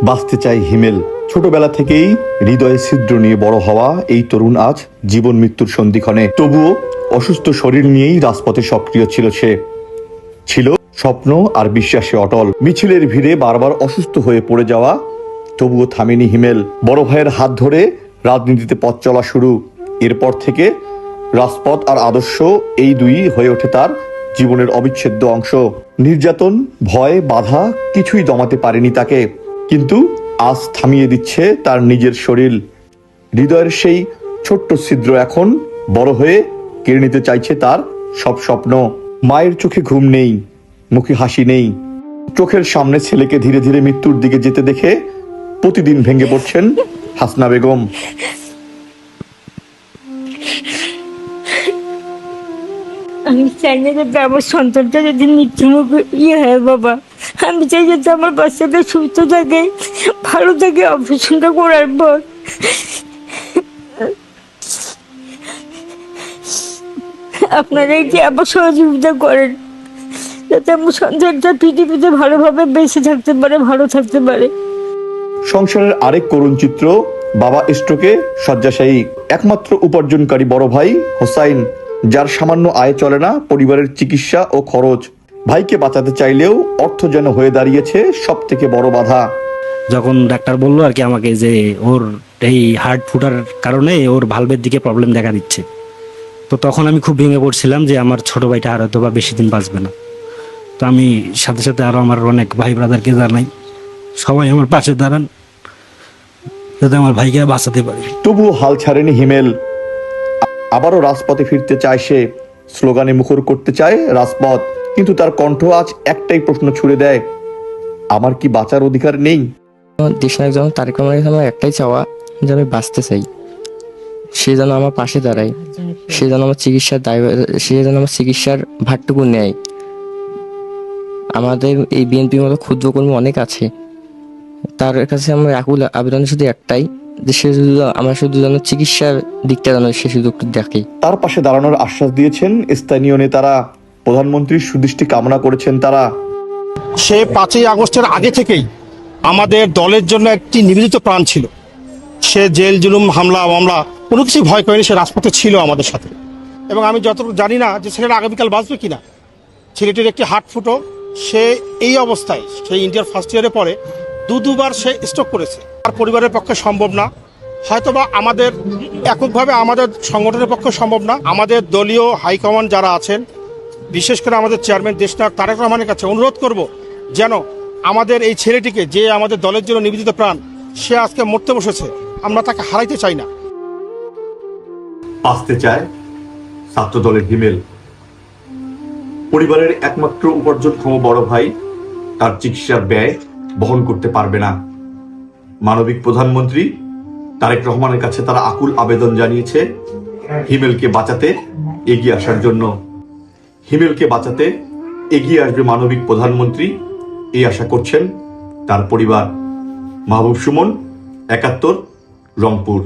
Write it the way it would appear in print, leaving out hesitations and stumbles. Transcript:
বাঁচতে চাই হিমেল। ছোটবেলা থেকেই হৃদয়ে ছিদ্র নিয়ে বড় হওয়া এই তরুণ আজ জীবন মৃত্যুর সন্ধিক্ষণে। তবুও অসুস্থ শরীর নিয়েই রাজপথে সক্রিয় ছিল সে। ছিল স্বপ্ন আর বিশ্বাসে অটল। মিছিলের ভিড়ে বারবার অসুস্থ হয়ে পড়ে যাওয়া, তবুও থামেনি হিমেল। বড় ভাইয়ের হাত ধরে রাজনীতিতে পথ চলা শুরু। এরপর থেকে রাজপথ আর আদর্শ এই দুই হয়ে ওঠে তার জীবনের অবিচ্ছেদ্য অংশ। নির্যাতন, ভয়, বাধা কিছুই দমাতে পারেনি তাকে। কিন্তু আজ থামিয়ে দিচ্ছে তার নিজের শরীর। হৃদয়ের সেই ছোট্ট ছিদ্র এখন বড় হয়ে কেড়ে নিতে চাইছে তার সব স্বপ্ন। মায়ের চোখে ঘুম নেই, মুখে হাসি নেই। চোখের সামনে ছেলেকে ধীরে ধীরে মৃত্যুর দিকে যেতে দেখে প্রতিদিন ভেঙে পড়ছেন হাসনা বেগম। আমি চাই না যাতে আমার সন্তানটা যদি মৃত্যুমুখ হয় বাবা। আমি চাই যাতে আমার বাচ্চাটা সুস্থ থাকে, ভালো থাকে অপারেশনটা করার পর। আপনারা কি আবার সহযোগিতা করেন যাতে আমার সন্তানটা পৃথিবীতে ভালোভাবে বেঁচে থাকতে পারে, ভালো থাকতে পারে। সংসারের আরেক করুণ চিত্র, বাবা স্ট্রোকে শয্যাশায়ী। একমাত্র উপার্জনকারী বড় ভাই হোসাইন, যার সামান্য আয় চলে না পরিবারের চিকিৎসা ও খরচ। ভাইকে বাঁচাতে চাইলেও অর্থ যেন হয়ে দাঁড়িয়েছে সব থেকে বড় বাধা। যখন ডাক্তার বললো আর কি আমাকে যে ওর এই হার্ট ফুটার কারণে ওর ভালভের দিকে প্রবলেম দেখা দিচ্ছে, তো তখন আমি খুব ভেঙে পড়ছিলাম যে আমার ছোট ভাইটা আর হয়তো বা বেশি দিন বাঁচবে না। তো আমি সাথে সাথে আরো আমার অনেক ভাই ব্রাদারকে জানাই, সবাই আমার পাশে দাঁড়ান যাতে আমার ভাইকে বাঁচাতে পারি। তবুও হাল ছাড়েনি হিমেল। আবারও রাজপথে ফিরতে চায় সে, স্লোগানে মুখর করতে চায় রাজপথ। কিন্তু তার কণ্ঠ আজ একটাই প্রশ্ন ছুড়ে দেয়, আমার কি বাঁচার অধিকার নেই? দেশনায়ক যেমন তারেক রহমানের কাছে আমার একটাই চাওয়া যে আমি বাঁচতে চাই, সে যেন আমার পাশে দাঁড়ায়, সে যেন আমার চিকিৎসার দায়, সে যেন আমার চিকিৎসার ভারটুকু নেয়। আমাদের এই বিএনপির মতো ক্ষুদ্র কর্মী অনেক আছে, তার কাছে আমার আকুল আবেদন শুধু একটাই যে সে শুধু আমার শুধু যেন চিকিৎসার দিকটা যেন সে শুধু একটু দেখে। তার পাশে দাঁড়ানোর আশ্বাস দিয়েছেন স্থানীয় নেতারা। প্রধানমন্ত্রীর সুদৃষ্টি কামনা করেছেন তারা। সে 5ই আগস্টের আগে থেকেই আমাদের দলের জন্য একটি নিবেদিত প্রাণ ছিল। সে জেল জুলুম হামলা মামলা কোনো কিছু ভয় করেনি, সে রাজপথে ছিল আমাদের সাথে। এবং আমি যতটুকু জানি না যে ছেলেটা আগামীকাল বাঁচবে কিনা। ছেলেটির একটি হার্ট ফুটো, সে এই অবস্থায়, সে ইন্টার ফার্স্ট ইয়ারে পরে দুবার সে স্ট্রোক করেছে। আর পরিবারের পক্ষে সম্ভব না, হয়তোবা আমাদের এককভাবে আমাদের সংগঠনের পক্ষে সম্ভব না। আমাদের দলীয় হাইকমান্ড যারা আছেন, বিশেষ করে আমাদের চেয়ারম্যান দেশনায়ক তারেক রহমানের কাছে অনুরোধ করব যেন আমাদের এই ছেলেটিকে, যে আমাদের দলের জন্য নিবেদিত প্রাণ, সে আজকে মরতে বসেছে, আমরা তাকে হারাইতে চাই না। আসতে চায় ছাত্র দলের হিমেল। পরিবারের একমাত্র উপার্জনক্ষম বড় ভাই তার চিকিৎসার ব্যয় বহন করতে পারবে না। মানবিক প্রধানমন্ত্রী তারেক রহমানের কাছে তারা আকুল আবেদন জানিয়েছে হিমেলকে বাঁচাতে এগিয়ে আসার জন্য। হিমেলকে বাঁচাতে এগিয়ে আসবে মানবিক প্রধানমন্ত্রী, এই আশা করছেন তার পরিবার। মাহবুব সুমন, ৭১, রংপুর।